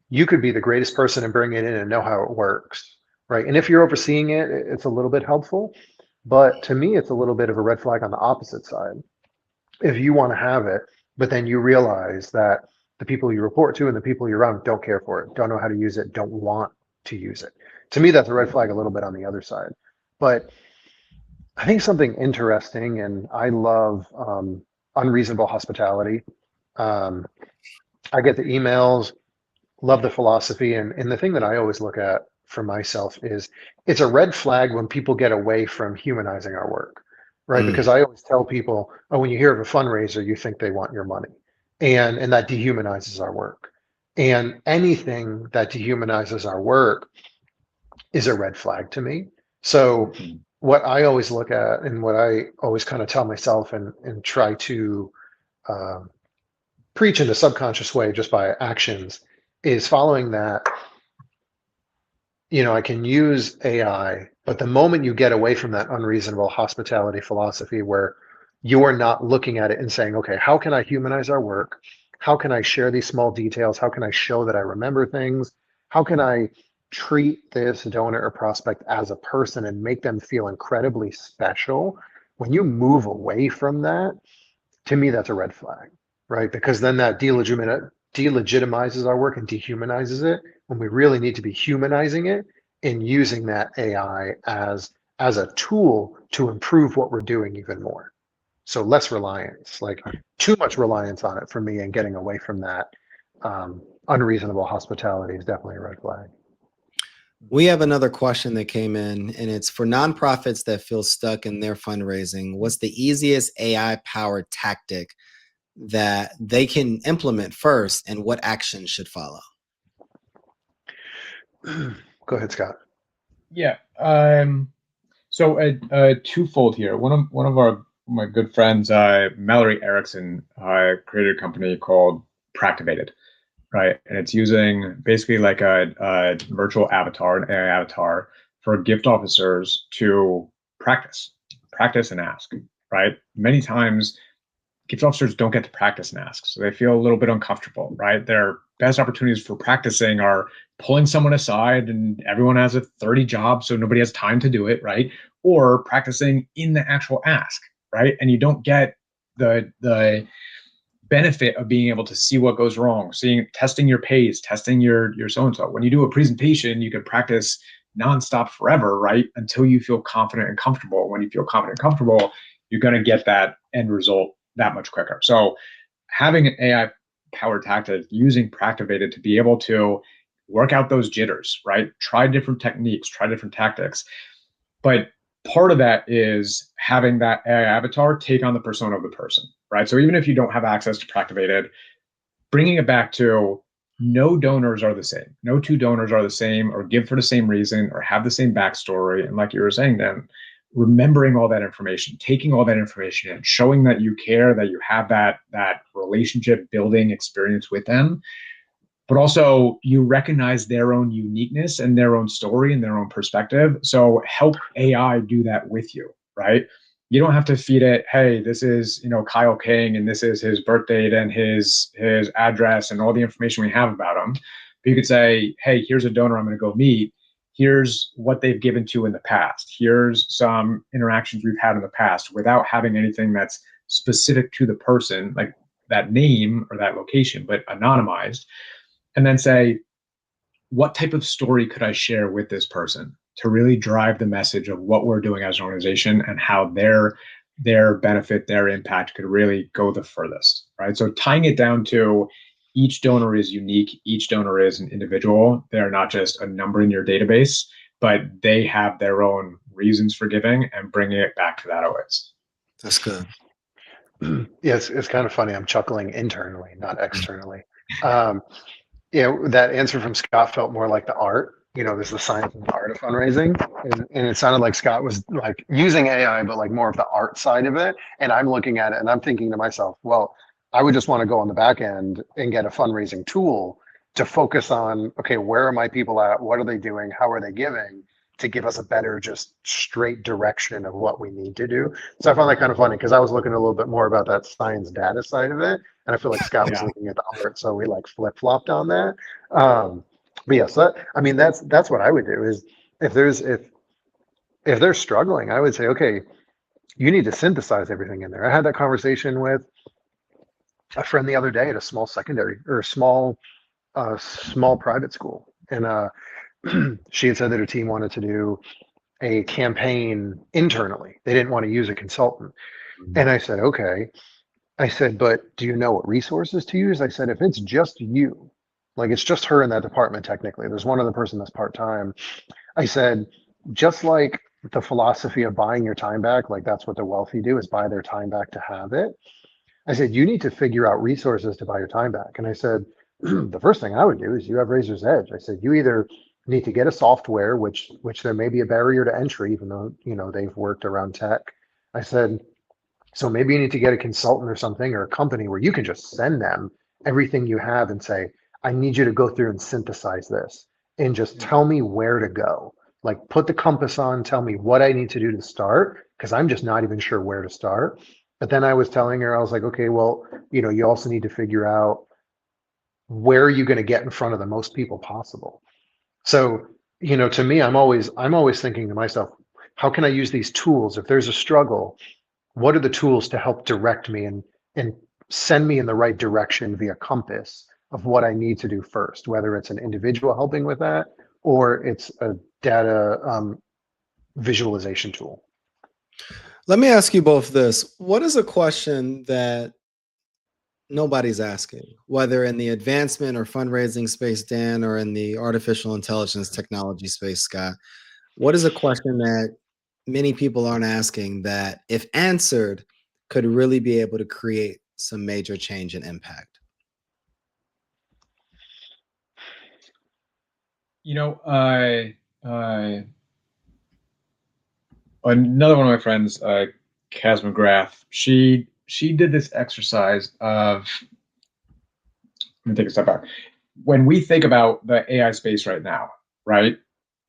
you could be the greatest person and bring it in and know how it works, right? And if you're overseeing it, it's a little bit helpful. But to me, it's a little bit of a red flag on the opposite side. If you want to have it, but then you realize that the people you report to and the people you're around don't care for it, don't know how to use it, don't want to use it. To me, that's a red flag a little bit on the other side. But I think something interesting, and I love unreasonable hospitality. I get the emails, love the philosophy. And the thing that I always look at for myself is it's a red flag when people get away from humanizing our work, right? Because I always tell people, oh, when you hear of a fundraiser, you think they want your money. And that dehumanizes our work. And anything that dehumanizes our work is a red flag to me. So what I always look at and what I always kind of tell myself and try to preach in a subconscious way just by actions is following that. I can use AI, but the moment you get away from that unreasonable hospitality philosophy where you're not looking at it and saying, okay, how can I humanize our work? How can I share these small details? How can I show that I remember things? How can I treat this donor or prospect as a person and make them feel incredibly special? When you move away from that, to me, that's a red flag, right? Because then that delegitimizes our work and dehumanizes it when we really need to be humanizing it and using that AI as a tool to improve what we're doing even more. So less reliance, like too much reliance on it for me, and getting away from that unreasonable hospitality is definitely a red flag. We have another question that came in, and it's for nonprofits that feel stuck in their fundraising. What's the easiest AI-powered tactic that they can implement first, and what action should follow? Go ahead, Scott. Yeah. So twofold here. One of my good friends, Mallory Erickson, created a company called Practivated, right? And it's using basically like a virtual avatar, an AI avatar, for gift officers to practice and ask, right? Many times gift officers don't get to practice and ask, so they feel a little bit uncomfortable, right? Their best opportunities for practicing are pulling someone aside and everyone has a 30 job, so nobody has time to do it, right? Or practicing in the actual ask, right? And you don't get the benefit of being able to see what goes wrong, testing your pays, testing your so-and-so. When you do a presentation, you can practice nonstop forever, right? Until you feel confident and comfortable. When you feel confident and comfortable, you're going to get that end result that much quicker. So having an AI power tactic using Practivated to be able to work out those jitters, right? Try different techniques, try different tactics. But part of that is having that AI avatar take on the persona of the person, right? So even if you don't have access to Practivated, bringing it back to no donors are the same. No two donors are the same or give for the same reason or have the same backstory. And like you were saying, then remembering all that information, taking all that information in, showing that you care, that you have that relationship building experience with them, but also you recognize their own uniqueness and their own story and their own perspective. So help AI do that with you, right? You don't have to feed it, hey, this is, Kyle King and this is his birth date and his address and all the information we have about him. But you could say, hey, here's a donor I'm going to go meet. Here's what they've given to in the past. Here's some interactions we've had in the past without having anything that's specific to the person, like that name or that location, but anonymized. And then say, what type of story could I share with this person to really drive the message of what we're doing as an organization and how their benefit, their impact could really go the furthest, right? So tying it down to each donor is unique, each donor is an individual. They're not just a number in your database, but they have their own reasons for giving, and bringing it back to that always. That's good. Yes, it's kind of funny. I'm chuckling internally, not externally. That answer from Scott felt more like the art. There's the science and the art of fundraising, and it sounded like Scott was like using AI, but like more of the art side of it. And I'm looking at it and I'm thinking to myself, well, I would just want to go on the back end and get a fundraising tool to focus on, okay, where are my people at? What are they doing? How are they giving? To give us a better, just straight direction of what we need to do. So I found that kind of funny because I was looking a little bit more about that science data side of it. And I feel like Scott was looking at the art. So we like flip-flopped on that. But yes, that's what I would do is if they're struggling, I would say, okay, you need to synthesize everything in there. I had that conversation with a friend the other day at a small secondary or small private school. And she had said that her team wanted to do a campaign internally. They didn't want to use a consultant. And I said, okay. I said, but do you know what resources to use? I said, if it's just you, like it's just her in that department, technically, there's one other person that's part-time. I said, just like the philosophy of buying your time back, like that's what the wealthy do, is buy their time back to have it. I said, you need to figure out resources to buy your time back. And I said, the first thing I would do is you have Razor's Edge. I said, you either need to get a software, which there may be a barrier to entry, even though, they've worked around tech. I said, so maybe you need to get a consultant or something, or a company where you can just send them everything you have and say, I need you to go through and synthesize this and just tell me where to go. Like put the compass on, tell me what I need to do to start, because I'm just not even sure where to start. But then I was telling her, I was like, okay, well, you also need to figure out where are you going to get in front of the most people possible. So, to me, I'm always thinking to myself, how can I use these tools? If there's a struggle, what are the tools to help direct me and send me in the right direction via compass of what I need to do first, whether it's an individual helping with that or it's a data visualization tool. Let me ask you both this. What is a question that nobody's asking, whether in the advancement or fundraising space, Dan, or in the artificial intelligence technology space, Scott? What is a question that many people aren't asking that, if answered, could really be able to create some major change and impact? Another one of my friends, Kaz McGrath, she did this exercise of, let me take a step back. When we think about the AI space right now, right?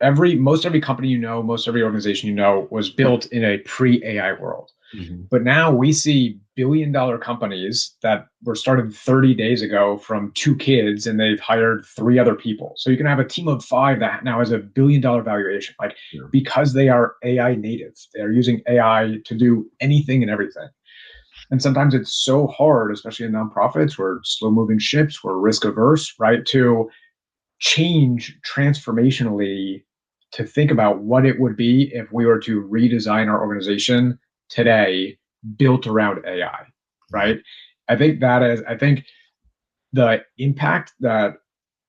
Most every company most every organization was built in a pre-AI world. Mm-hmm. But now we see billion-dollar companies that were started 30 days ago from 2 kids, and they've hired 3 other people. So you can have a team of 5 that now has a billion-dollar valuation, because they are AI natives. They are using AI to do anything and everything. And sometimes it's so hard, especially in nonprofits, we're slow-moving ships, we're risk-averse, right, to change transformationally, to think about what it would be if we were to redesign our organization today built around AI, right? I think the impact that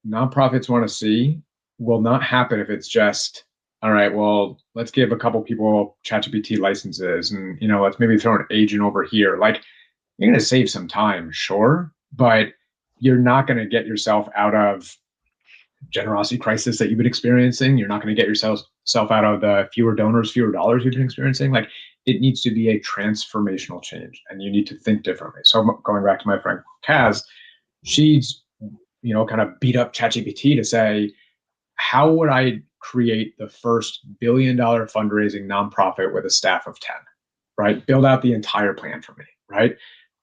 nonprofits want to see will not happen if it's just, all right, well, let's give a couple people ChatGPT licenses and, let's maybe throw an agent over here. Like, you're going to save some time, sure, but you're not going to get yourself out of generosity crisis that you've been experiencing. You're not going to get yourself out of the fewer donors, fewer dollars you've been experiencing. Like, it needs to be a transformational change, and you need to think differently. So going back to my friend Kaz, she's kind of beat up ChatGPT to say, how would I create the first billion-dollar fundraising nonprofit with a staff of 10, right? Build out the entire plan for me, right?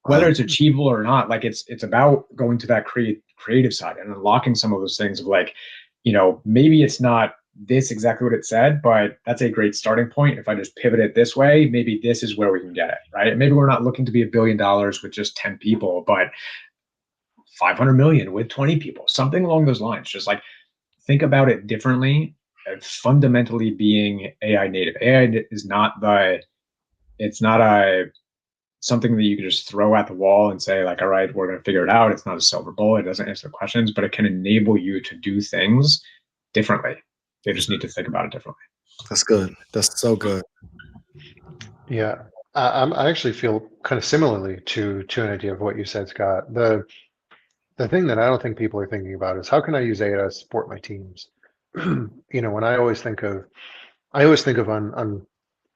Whether it's achievable or not, like it's about going to that creative side and unlocking some of those things of like, maybe it's not this exactly what it said, but that's a great starting point. If I just pivot it this way, maybe this is where we can get it, right? Maybe we're not looking to be $1 billion with just 10 people, but 500 million with 20 people, something along those lines. Just like think about it differently. Fundamentally being AI native. AI is not it's not something that you can just throw at the wall and say like, all right, we're going to figure it out. It's not a silver bullet. It doesn't answer the questions, but it can enable you to do things differently. You just need to think about it differently. That's good. That's so good. Yeah, I actually feel kind of similarly to an idea of what you said, Scott. The thing that I don't think people are thinking about is how can I use AI to support my teams? When I always think of on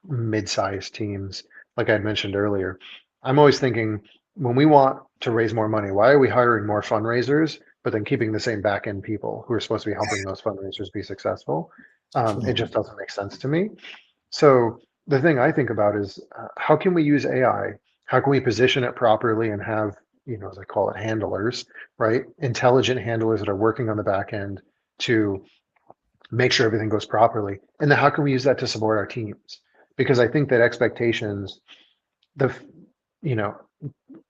mid-sized teams, like I had mentioned earlier, I'm always thinking when we want to raise more money, why are we hiring more fundraisers, but then keeping the same back end people who are supposed to be helping those fundraisers be successful? It just doesn't make sense to me. So the thing I think about is how can we use AI? How can we position it properly and have, as I call it, handlers, right? Intelligent handlers that are working on the back end to make sure everything goes properly. And then how can we use that to support our teams? Because I think that expectations, you know,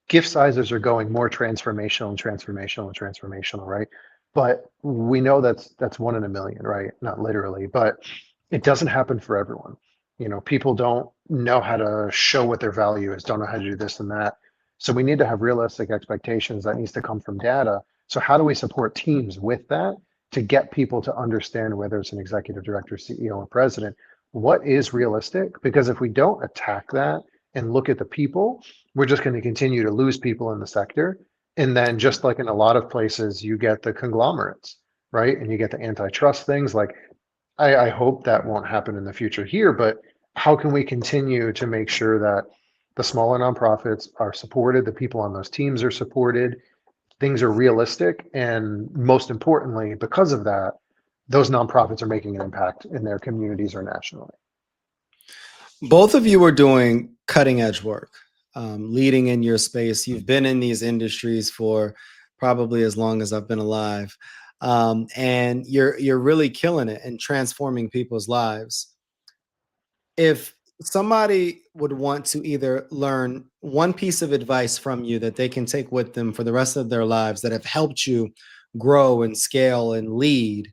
gift sizes are going more transformational, right? But we know that's 1 in a million, right? Not literally, but it doesn't happen for everyone. People don't know how to show what their value is, don't know how to do this and that. So we need to have realistic expectations that needs to come from data. So how do we support teams with that to get people to understand, whether it's an executive director, CEO, or president, what is realistic? Because if we don't attack that and look at the people, we're just going to continue to lose people in the sector. And then just like in a lot of places, you get the conglomerates, right? And you get the antitrust things. Like I hope that won't happen in the future here, but how can we continue to make sure that the smaller nonprofits are supported, the people on those teams are supported, things are realistic, and most importantly, because of that, those nonprofits are making an impact in their communities or nationally. Both of you are doing cutting edge work, leading in your space. You've been in these industries for probably as long as I've been alive. And you're really killing it and transforming people's lives. If somebody would want to either learn one piece of advice from you that they can take with them for the rest of their lives that have helped you grow and scale and lead,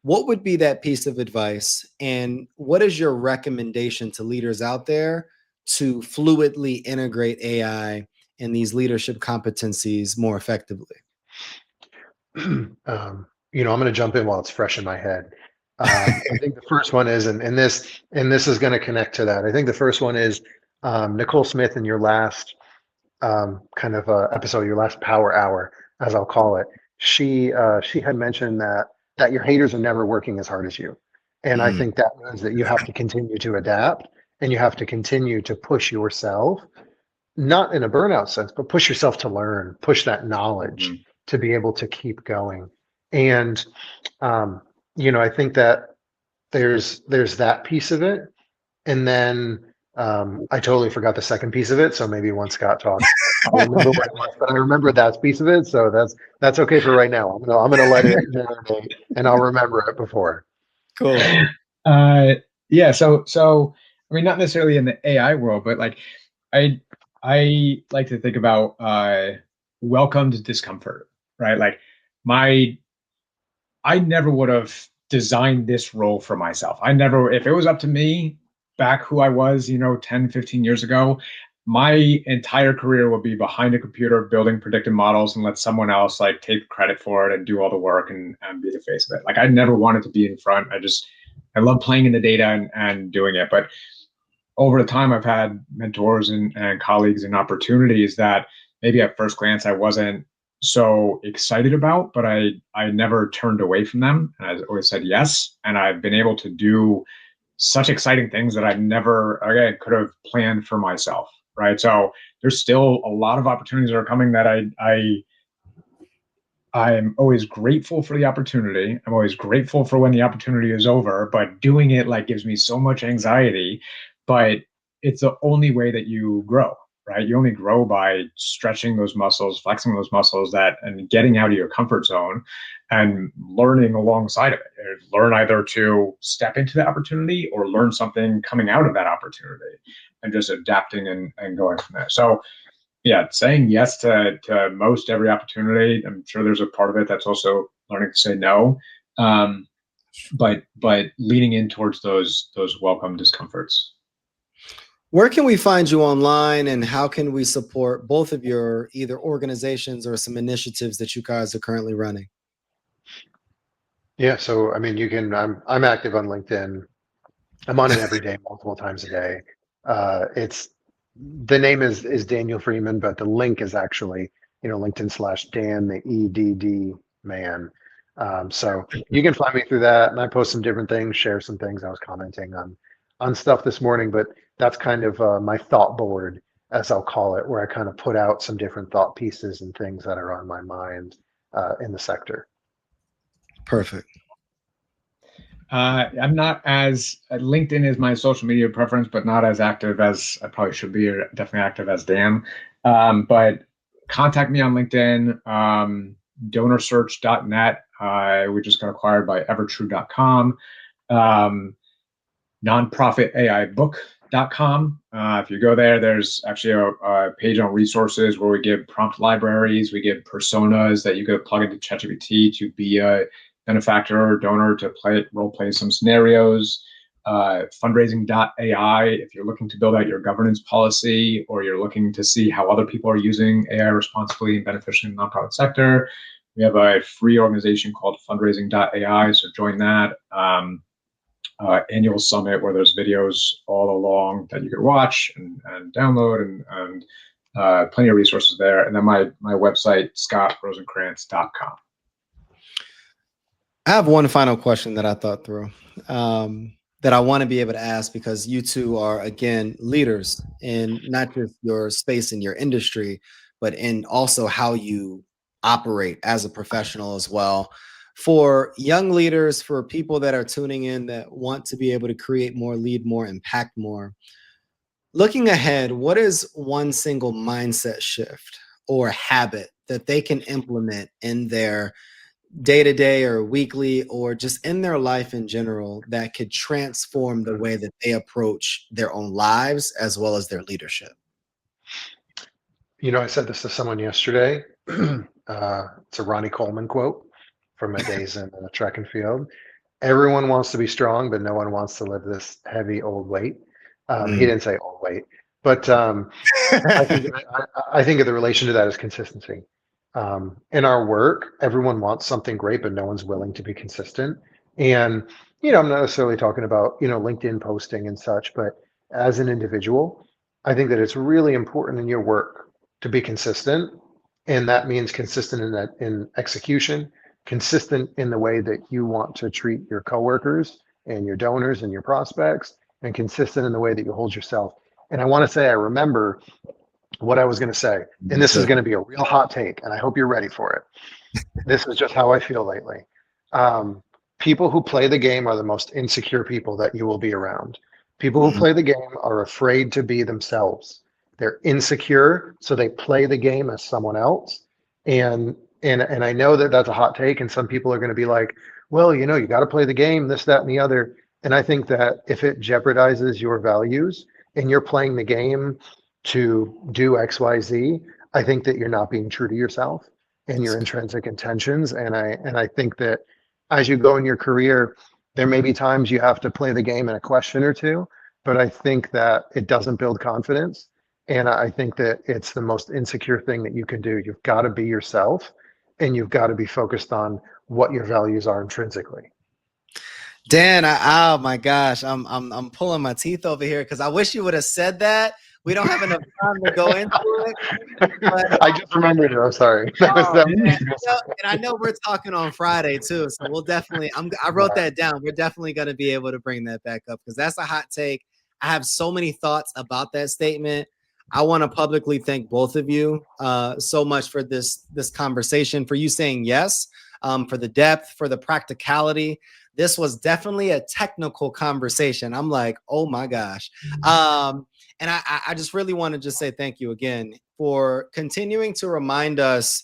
what would be that piece of advice? And what is your recommendation to leaders out there to fluidly integrate AI in these leadership competencies more effectively? I'm going to jump in while it's fresh in my head. I think the first one is, and this is going to connect to that. I think the first one is Nicole Smith in your last episode, your last power hour, as I'll call it. She had mentioned that your haters are never working as hard as you, and I think that means that you have to continue to adapt and you have to continue to push yourself, not in a burnout sense, but push yourself to learn, push that knowledge to be able to keep going. And I think that there's that piece of it. And then I totally forgot the second piece of it. So maybe once Scott talks, I'll remember what it was, but I remember that piece of it. So that's okay for right now. I'm gonna let it marinate and I'll remember it before. Cool. Yeah. So I mean, not necessarily in the AI world, but like I like to think about welcomed discomfort, right? Like I never would have designed this role for myself. If it was up to me back who I was, 10, 15 years ago, my entire career will be behind a computer building predictive models and let someone else like take credit for it and do all the work and be the face of it. Like I never wanted to be in front. I love playing in the data and doing it. But over the time, I've had mentors and colleagues and opportunities that maybe at first glance I wasn't so excited about, but I never turned away from them. And I always said yes. And I've been able to do such exciting things that I never, again, could have planned for myself. Right. So there's still a lot of opportunities that are coming that I'm always grateful for the opportunity. I'm always grateful for when the opportunity is over, but doing it like gives me so much anxiety. But it's the only way that you grow, right? You only grow by stretching those muscles, flexing those muscles and getting out of your comfort zone and learning alongside of it. Learn either to step into the opportunity or learn something coming out of that opportunity and just adapting and going from there. So yeah, saying yes to most every opportunity. I'm sure there's a part of it that's also learning to say no, but leaning in towards those welcome discomforts. Where can we find you online, and how can we support both of your either organizations or some initiatives that you guys are currently running? Yeah, so I mean, you can. I'm active on LinkedIn. I'm on it every day, multiple times a day. It's the name is Daniel Freeman, but the link is actually LinkedIn/Dan the EDD man. So you can find me through that, and I post some different things, share some things. I was commenting on stuff this morning, but that's kind of my thought board, as I'll call it, where I kind of put out some different thought pieces and things that are on my mind in the sector. Perfect. I'm not as LinkedIn is my social media preference, but not as active as I probably should be, or definitely active as Dan. But contact me on LinkedIn, donorsearch.net. We just got acquired by evertrue.com, nonprofitaibook.com. If you go there, there's actually a page on resources where we give prompt libraries, we give personas that you could plug into ChatGPT to be a benefactor or donor to role play some scenarios. Fundraising.ai if you're looking to build out your governance policy or you're looking to see how other people are using AI responsibly and beneficially in the nonprofit sector. We have a free organization called fundraising.ai, so join that. Annual summit where there's videos all along that you could watch and download and plenty of resources there. And then my website, scottrosenkrantz.com. I have one final question that I thought through that I want to be able to ask, because you two are, again, leaders in not just your space in your industry, but in also how you operate as a professional as well. For young leaders, for people that are tuning in that want to be able to create more, lead more, impact more, looking ahead, what is one single mindset shift or habit that they can implement in their day-to-day or weekly or just in their life in general that could transform the way that they approach their own lives as well as their leadership? I said this to someone yesterday. It's a Ronnie Coleman quote from my days in the track and field. Everyone wants to be strong, but no one wants to live this heavy old weight. He didn't say old weight, but I think of the relation to that as consistency. In our work, everyone wants something great, but no one's willing to be consistent. And, I'm not necessarily talking about, LinkedIn posting and such, but as an individual, I think that it's really important in your work to be consistent. And that means consistent in execution, consistent in the way that you want to treat your coworkers and your donors and your prospects, and consistent in the way that you hold yourself. And I want to say, I remember what I was going to say, and this is going to be a real hot take, and I hope you're ready for it. This is just how I feel lately. People who play the game are the most insecure people that you will be around. People who play the game are afraid to be themselves. They're insecure, so they play the game as someone else. And I know that that's a hot take, and some people are going to be like, well, you got to play the game, this, that, and the other. And I think that if it jeopardizes your values and you're playing the game to do XYZ, I think that you're not being true to yourself and your intrinsic intentions. And I think that as you go in your career, there may be times you have to play the game in a question or two, but I think that it doesn't build confidence. And I think that it's the most insecure thing that you can do. You've got to be yourself, and you've got to be focused on what your values are intrinsically. Dan, oh my gosh, I'm pulling my teeth over here because I wish you would have said that. We don't have enough time to go into it. But, I just remembered it. I'm sorry. man, and I know we're talking on Friday too, so we'll definitely. I wrote that down. We're definitely going to be able to bring that back up because that's a hot take. I have so many thoughts about that statement. I want to publicly thank both of you so much for this conversation, for you saying yes, for the depth, for the practicality. This was definitely a technical conversation. I'm like, oh my gosh. And I just really want to just say thank you again for continuing to remind us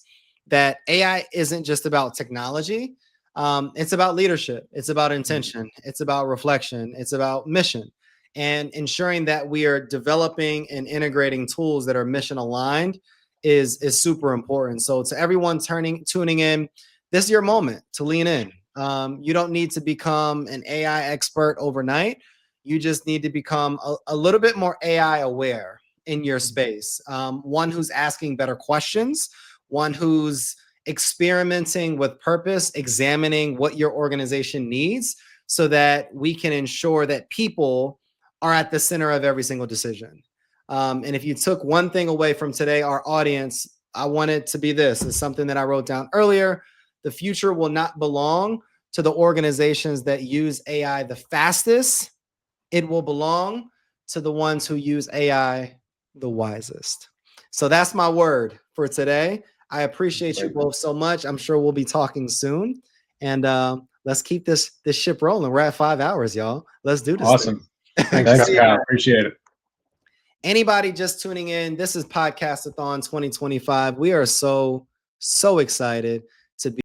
that AI isn't just about technology. It's about leadership. It's about intention. It's about reflection. It's about mission, and ensuring that we are developing and integrating tools that are mission aligned is super important. So to everyone tuning in, this is your moment to lean in. You don't need to become an AI expert overnight. You just need to become a little bit more AI aware in your space. One who's asking better questions, one who's experimenting with purpose, examining what your organization needs so that we can ensure that people are at the center of every single decision. And if you took one thing away from today, our audience, I want it to be this. It's something that I wrote down earlier. The future will not belong to the organizations that use AI the fastest. It will belong to the ones who use AI the wisest. So that's my word for today. I appreciate you both so much. I'm sure we'll be talking soon. And let's keep this ship rolling. We're at 5 hours, y'all. Let's do this. Awesome. Thanks, Kyle. Appreciate it. Anybody just tuning in, this is Podcastathon 2025. We are so excited to be